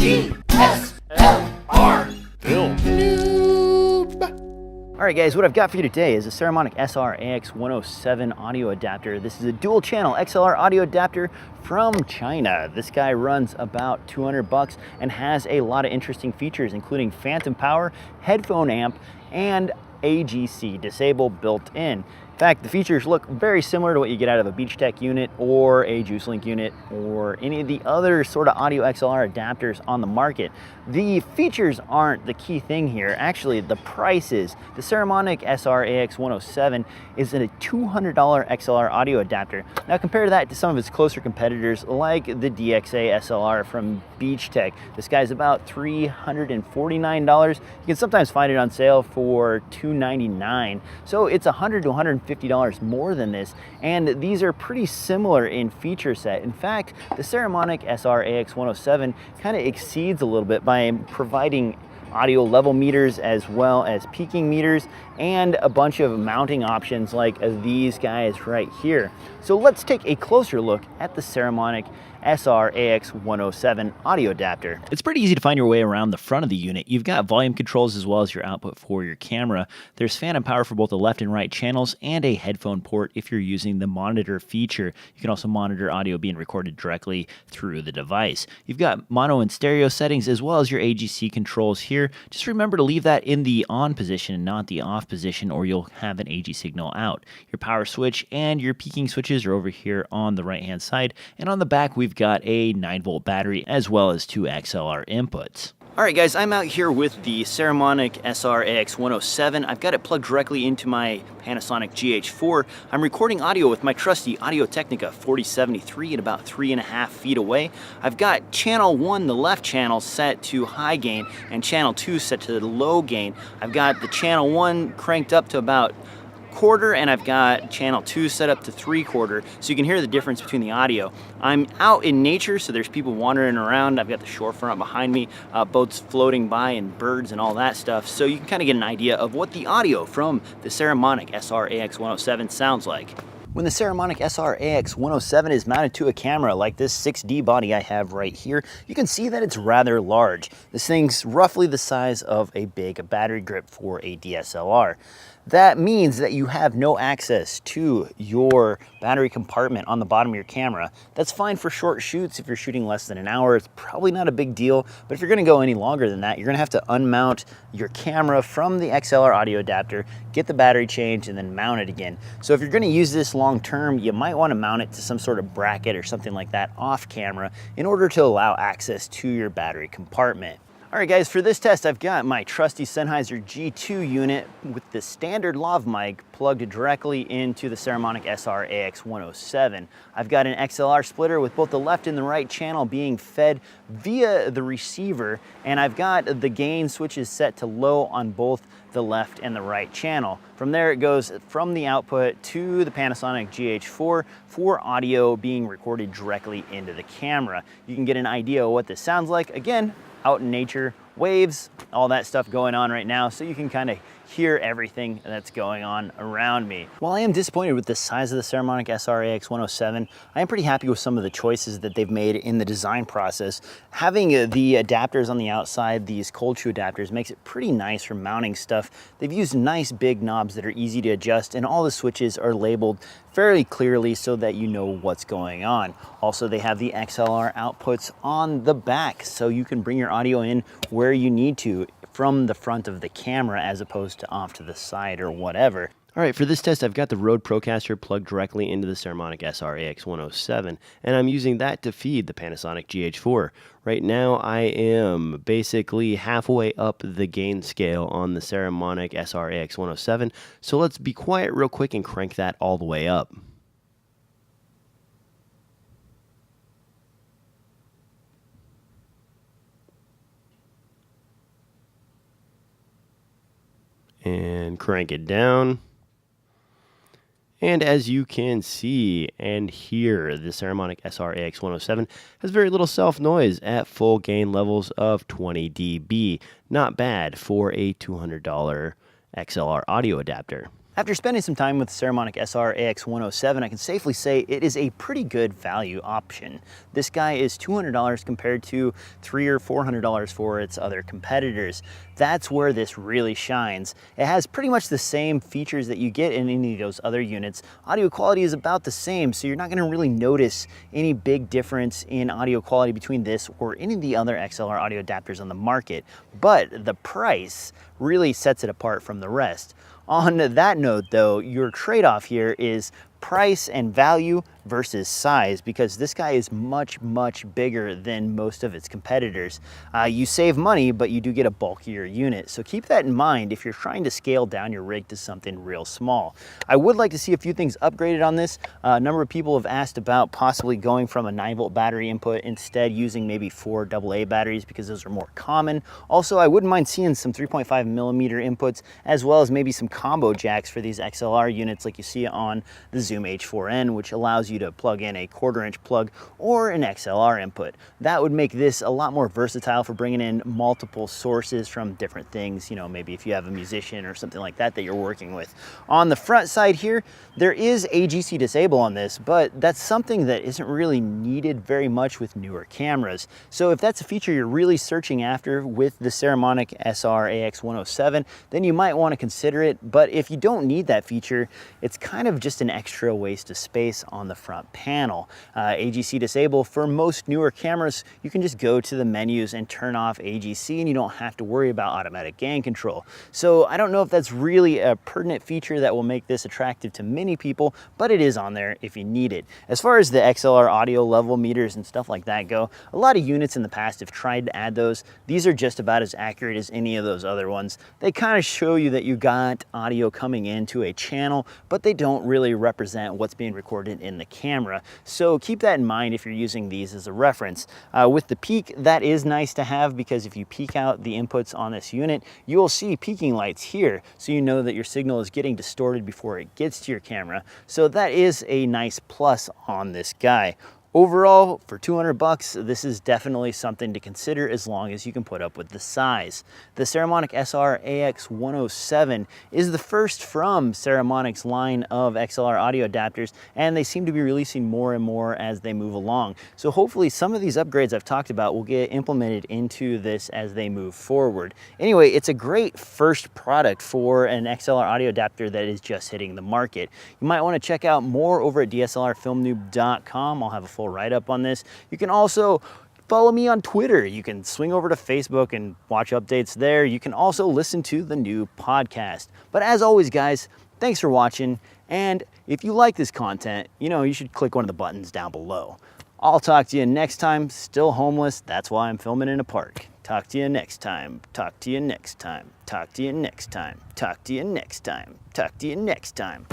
DSLR film. Alright guys, what I've got for you today is a Saramonic SR AX107 audio adapter. This is a dual channel XLR audio adapter from China. This guy runs about 200 bucks and has a lot of interesting features, including phantom power, headphone amp, and AGC disable built in. In fact, the features look very similar to what you get out of a Beach-Tech unit or a JuiceLink unit or any of the other sort of audio XLR adapters on the market. The features aren't the key thing here. Actually, the price is. The Saramonic SR AX107 is a $200 XLR audio adapter. Now compare that to some of its closer competitors like the DXA SLR from Beach-Tech. This guy's about $349. You can sometimes find it on sale for $299. So it's $100 to $150 more than this, and these are pretty similar in feature set. In fact, the Saramonic SR AX107 kind of exceeds a little bit by providing audio level meters as well as peaking meters and a bunch of mounting options like these guys right here. So let's take a closer look at the Saramonic SR AX107 audio adapter. It's pretty easy to find your way around the front of the unit. You've got volume controls as well as your output for your camera. There's phantom power for both the left and right channels and a headphone port if you're using the monitor feature. You can also monitor audio being recorded directly through the device. You've got mono and stereo settings as well as your AGC controls here. Just remember to leave that in the on position and not the off position, or you'll have an AG signal out. Your power switch and your peaking switches are over here on the right hand side, and on the back we've got a 9-volt battery as well as 2 XLR inputs. Alright guys, I'm out here with the Saramonic SR AX107. I've got it plugged directly into my Panasonic GH4. I'm recording audio with my trusty Audio-Technica 4073 at about 3.5 feet away. I've got channel 1, the left channel, set to high gain, and channel 2 set to low gain. I've got the channel 1 cranked up to about quarter, and I've got channel 2 set up to 3/4, so you can hear the difference between the audio. I'm out in nature, so there's people wandering around. I've got the shorefront behind me, boats floating by and birds and all that stuff, so you can kind of get an idea of what the audio from the Saramonic SR AX107 sounds like. When the Saramonic SR AX107 is mounted to a camera like this 6D body I have right here, you can see that it's rather large. This thing's roughly the size of a big battery grip for a DSLR. That means that you have no access to your battery compartment on the bottom of your camera. That's fine for short shoots. If you're shooting less than an hour, it's probably not a big deal. But if you're gonna go any longer than that, you're gonna have to unmount your camera from the XLR audio adapter, get the battery changed, and then mount it again. So if you're gonna use this long term, you might wanna mount it to some sort of bracket or something like that off camera in order to allow access to your battery compartment. Alright guys, for this test I've got my trusty Sennheiser G2 unit with the standard lav mic plugged directly into the Saramonic SR AX107. I've got an XLR splitter with both the left and the right channel being fed via the receiver, and I've got the gain switches set to low on both the left and the right channel. From there it goes from the output to the Panasonic GH4 for audio being recorded directly into the camera. You can get an idea of what this sounds like, again, out in nature, waves, all that stuff going on right now, so you can kind of hear everything that's going on around me. While I am disappointed with the size of the Saramonic SR AX107, I am pretty happy with some of the choices that they've made in the design process. Having the adapters on the outside, these cold shoe adapters, makes it pretty nice for mounting stuff. They've used nice big knobs that are easy to adjust, and all the switches are labeled fairly clearly so that you know what's going on. Also, they have the XLR outputs on the back, so you can bring your audio in where you need to from the front of the camera as opposed to off to the side or whatever. All right, for this test, I've got the Rode Procaster plugged directly into the Saramonic SR AX107, and I'm using that to feed the Panasonic GH4. Right now, I am basically halfway up the gain scale on the Saramonic SR AX107, so let's be quiet real quick and crank that all the way up. And crank it down. And as you can see and hear, the Saramonic SR AX107 has very little self-noise at full gain levels of 20 dB. Not bad for a $200 XLR audio adapter. After spending some time with the Saramonic SR AX107, I can safely say it is a pretty good value option. This guy is $200 compared to $300 or $400 for its other competitors. That's where this really shines. It has pretty much the same features that you get in any of those other units. Audio quality is about the same, so you're not gonna really notice any big difference in audio quality between this or any of the other XLR audio adapters on the market. But the price really sets it apart from the rest. On that note though, your trade-off here is price and value versus size, because this guy is much bigger than most of its competitors. You save money, but you do get a bulkier unit, so keep that in mind if you're trying to scale down your rig to something real small. I would like to see a few things upgraded on this. A number of people have asked about possibly going from a 9-volt battery input, instead using maybe 4 AA batteries because those are more common. Also, I wouldn't mind seeing some 3.5 millimeter inputs, as well as maybe some combo jacks for these XLR units like you see on the Zoom H4n, which allows you to plug in a 1/4-inch plug or an XLR input. That would make this a lot more versatile for bringing in multiple sources from different things, you know, maybe if you have a musician or something like that that you're working with. On the front side here, there is AGC disable on this, but that's something that isn't really needed very much with newer cameras. So if that's a feature you're really searching after with the Saramonic SR AX107, then you might want to consider it. But if you don't need that feature, it's kind of just an extra waste of space on the front panel. AGC disable, for most newer cameras, you can just go to the menus and turn off AGC and you don't have to worry about automatic gain control. So I don't know if that's really a pertinent feature that will make this attractive to many people, but it is on there if you need it. As far as the XLR audio level meters and stuff like that go, a lot of units in the past have tried to add those. These are just about as accurate as any of those other ones. They kind of show you that you got audio coming into a channel, but they don't really represent what's being recorded in the camera. So keep that in mind if you're using these as a reference. With the peak, that is nice to have, because if you peek out the inputs on this unit, you will see peaking lights here, so you know that your signal is getting distorted before it gets to your camera. So that is a nice plus on this guy. Overall, for 200 bucks, this is definitely something to consider as long as you can put up with the size. The Saramonic SR AX107 is the first from Saramonic's line of XLR audio adapters, and they seem to be releasing more and more as they move along. So hopefully some of these upgrades I've talked about will get implemented into this as they move forward. Anyway, it's a great first product for an XLR audio adapter that is just hitting the market. You might want to check out more over at DSLRfilmnoob.com. I'll have a full write-up on this. You can also follow me on Twitter. You can swing over to Facebook and watch updates there. You can also listen to the NOOB podcast. But as always, guys, thanks for watching. And if you like this content, you know, you should click one of the buttons down below. I'll talk to you next time. Still homeless. That's why I'm filming in a park. Talk to you next time. Talk to you next time. Talk to you next time. Talk to you next time. Talk to you next time.